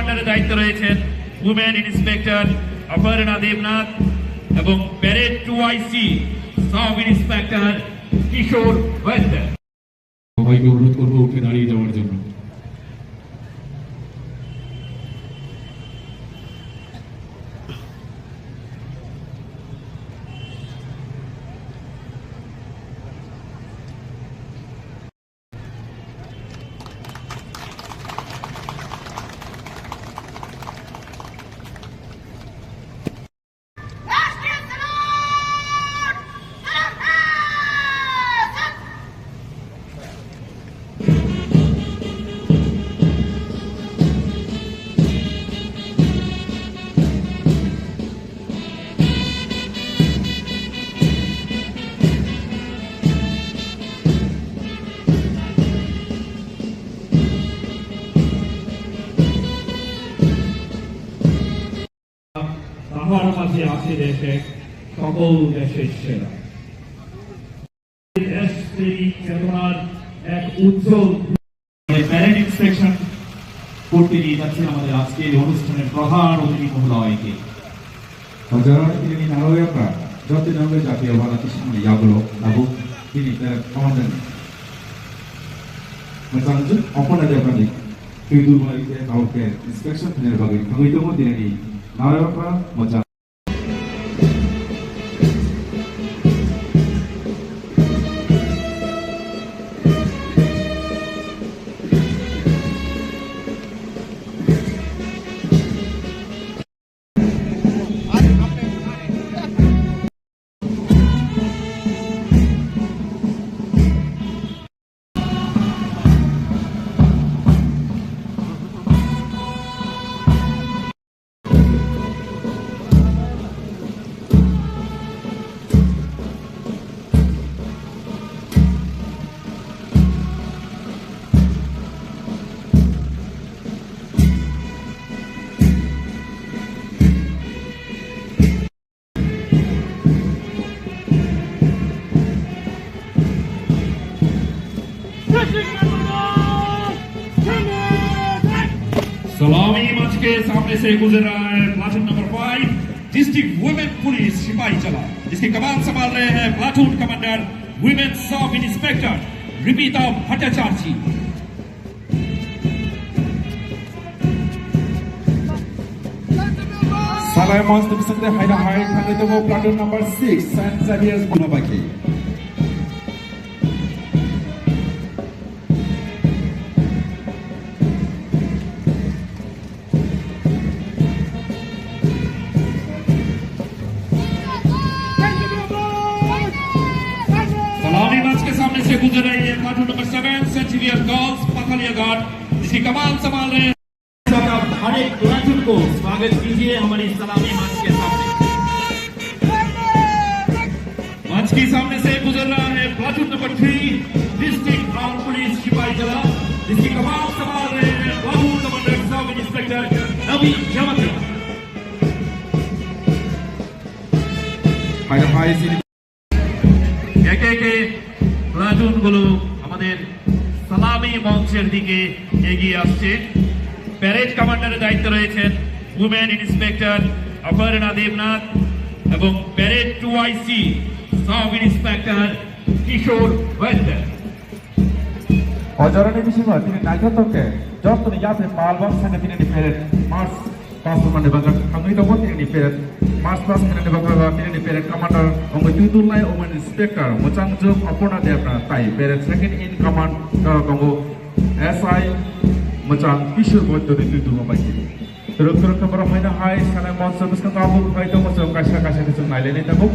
কমান্ডারের দায়িত্বে রয়েছেন উমেন ইন্সপেক্টর অপর্ণা দেবনাথ এবং প্যারেড 2IC সাব ইন্সপেক্টর কিশোর বৈদ্য। সবাইকে অনুরোধ করবো উঠে দাঁড়িয়ে যাওয়ার জন্য। তাহার মাঝে আছে দেশে সকল দেশের সেরা চেতনার এক উজ্জ্বল প্যারেড ইন্সপেকশন করতে নিয়ে যাচ্ছেন আমাদের আজকের অনুষ্ঠানের প্রধান অতিথি মহোদয়কে। Pelajaran ini narawih apa? Jauh tidak boleh jadi awal lagi sama ya belum. Lalu ini komandan. Macam tu, apa nak dia balik? Itu mulai kita tahu ke inspection punya bagi. Kalau itu mau tidak ni narawih apa? Macam सलामी मंच के सामने से गुजर रहा है platoon number 5 district women police सिपाही चला, जिसकी कमान संभाल रहे हैं platoon commander women sub inspector Ripita Bhattacharya. Salai Mons dipesan Haida Hai kami temu platoon number 6 Saint Xavier's Bunabaki. सलामी मंच के सामने से गुजर रही है platoon number 7 Saint Xavier girls Pathalia guard, जिसकी कमान संभाल रहे हैं। हर एक प्लाटून को स्वागत कीजिए हमारी सलामी मंच के सामने। मंच के सामने से गुजर रहा है platoon number 3 district arm police सिपाही चला, जिसकी कमान संभाल रहे हैं प्लाटून कमांडर सब इंस्पेक्टर नवीन जमत्रा। Haida Hai sini একে একে প্লাটুন গুলো আমাদের সালামি মঞ্চের দিকে এগিয়ে আসছে। প্যারেড কমান্ডারের দায়িত্বে রয়েছেন উমেন ইন্সপেক্টর অপর্ণা দেবনাথ এবং parade 2IC sub inspector Kishore Baidya. Pelajaran ini sih mah tidak naik atau ke? Jauh tu ni ya se malbang sana tidak di peret Mars pas mana bagai kami itu pun tidak di peret Mars pas mana bagai tidak di peret commander orang itu lai orang inspector macam jom apa nak dia pernah tai peret second in command kamu SI macam Kishore Boyd itu tu apa ini? Terus kabar Haida Hai Salai Mons service kan kamu itu macam kasih tu naik lagi tak bu?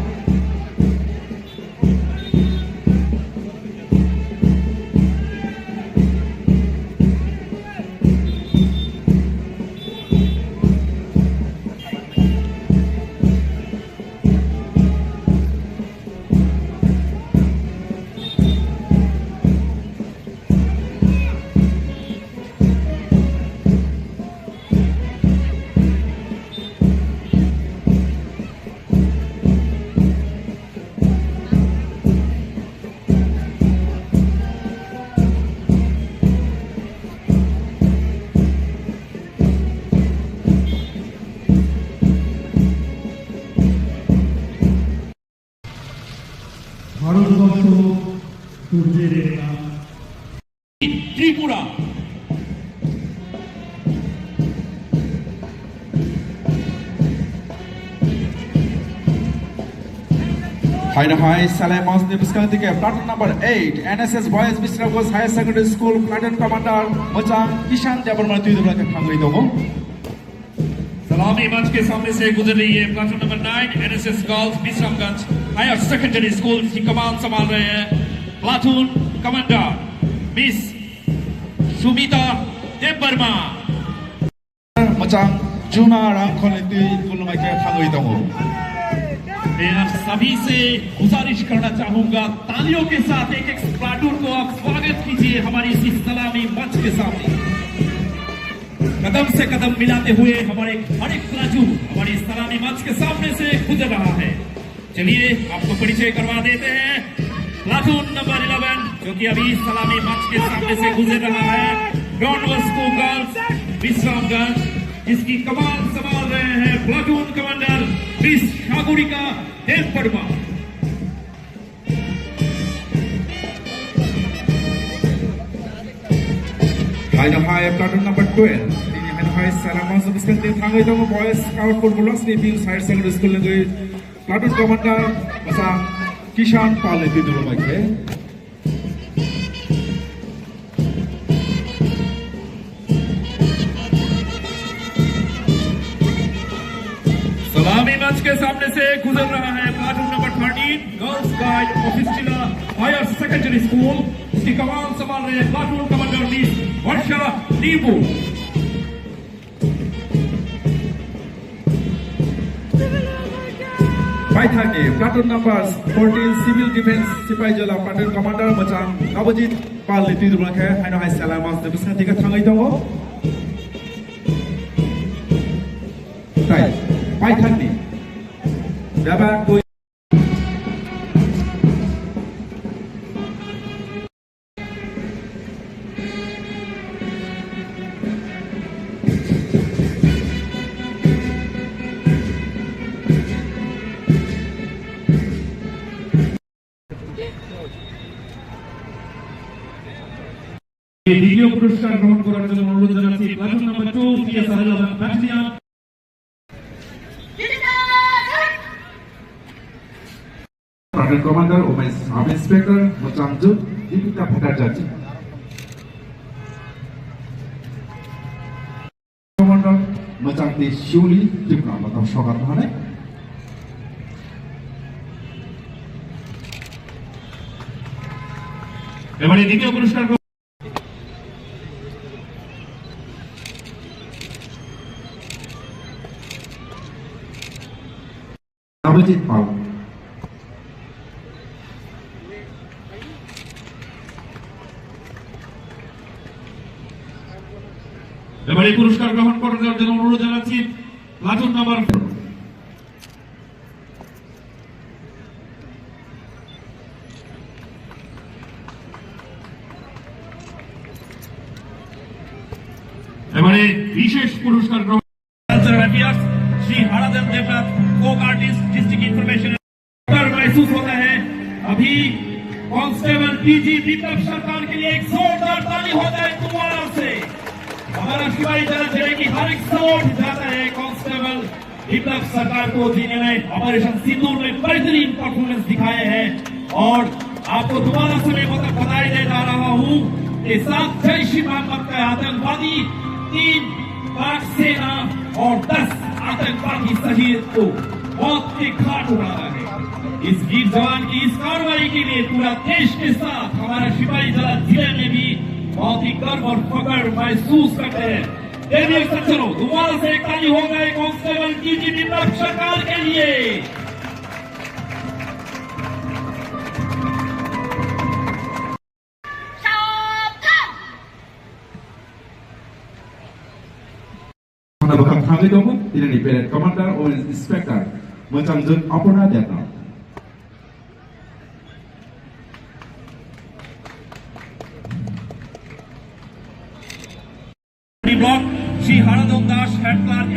Haida High Saleh Masni Biskantika, platoon number 8, NSS Boys Mr. Ghosh Higher Secondary School, platoon commander Machang Kishan Jabarman Tuidula Hungary Dogo. सलामी मंच के सामने से गुजर रही है platoon number 9 NSS girls Bishramganj higher secondary school की कमान संभाल रहे हैं platoon commander miss Sumita Debbarma Machang Juna Rangkoniti Kulumake Hungary Dogo. मैं आप सभी से गुजारिश करना चाहूंगा तालियों के साथ एक एक प्लाटून को आप स्वागत कीजिए हमारी इसी सलामी मंच के सामने कदम से कदम मिलाते हुए हर एक प्लाटून हमारी सलामी मंच के सामने से गुजर रहा है। चलिए आपको परिचय करवा देते हैं प्लाटून नंबर 11 जो कि अभी सलामी मंच के सामने से गुजर रहा है डॉनवर स्कूल गर्ल्स बिश्रामगंज जिसकी कमान संभाल रहे हैं platoon commander miss Sagarika Debbarma. Haida High platoon number 12. Haida High Salamas Biskanti Hungary Dogo Boys Scout Football Sleeping Higher Secondary School platoon commander Machang Kishan Pale Tuidula Make. सलामी मंच के सामने से गुजर रहा है platoon number 13 girls guide officer higher secondary school इसकी कमान संभाल रहे हैं प्लाटून कमांडर मिस वर्षा नीबू। Paithaki platoon number 14 Civil Defense Sipai Jala platoon commander Machang Nabajit Pale Tuidula Make. Haida High Salamas Biskanti Hungary Dogo. Right. Paithaki. Dapat Doi. দ্বিতীয় পুরস্কার গ্রহণ করার জন্য অনুরোধ জানাচ্ছি platoon number 2 PSR 11 battalion Platoon commander Women Sub Inspector Machang Jut Dipita Bhattacharya. Commander Machang Di Shuli Diploma of Shogar Bhane. এবারে দ্বিতীয় পুরস্কার Nabajit Pal. এবারে পুরস্কার গ্রহণ করার জন্য অনুরোধ জানাচ্ছি প্লাটুন নাম্বার এবারে বিশেষ পুরস্কার গ্রহণ cultural affairs Shri Hardam Devnath folk artist district information पर महसूस होता है अभी कांस्टेबल पीजी विप्लव सरकार के लिए एक जोरदार ताली होता है तुम्हारा से हमारा शिवाजी जला जिले की हर एक सपोर्ट जाता है कांस्टेबल विप्लव सरकार को जिन्होंने ऑपरेशन सिंदूर में बेहतरीन परफॉर्मेंस दिखाए हैं और आपको दोबारा से मैं बधाई दे जा रहा हूँ कि 7 जैश ए मोहम्मद का आतंकवादी 3 पाक सेना और 10 आतंकवादी शहीद को मौत के घाट उतारा है। इस वीर जवान की इस कार्रवाई के लिए पूरा देश के साथ हमारा शिवाजी जला जिले में भी बहुत ही गर्व और फख्र महसूस करते हैं। देवी सज्जनों दोबारा से एक ताली हो गए कांस्टेबल पीजी विप्लव सरकार के लिए। Bakal Hungary Dogo, ini di Parade Commander or Inspector Machang Jut Aparna Deta. Block Shri हरदम दास हेड क्लार्क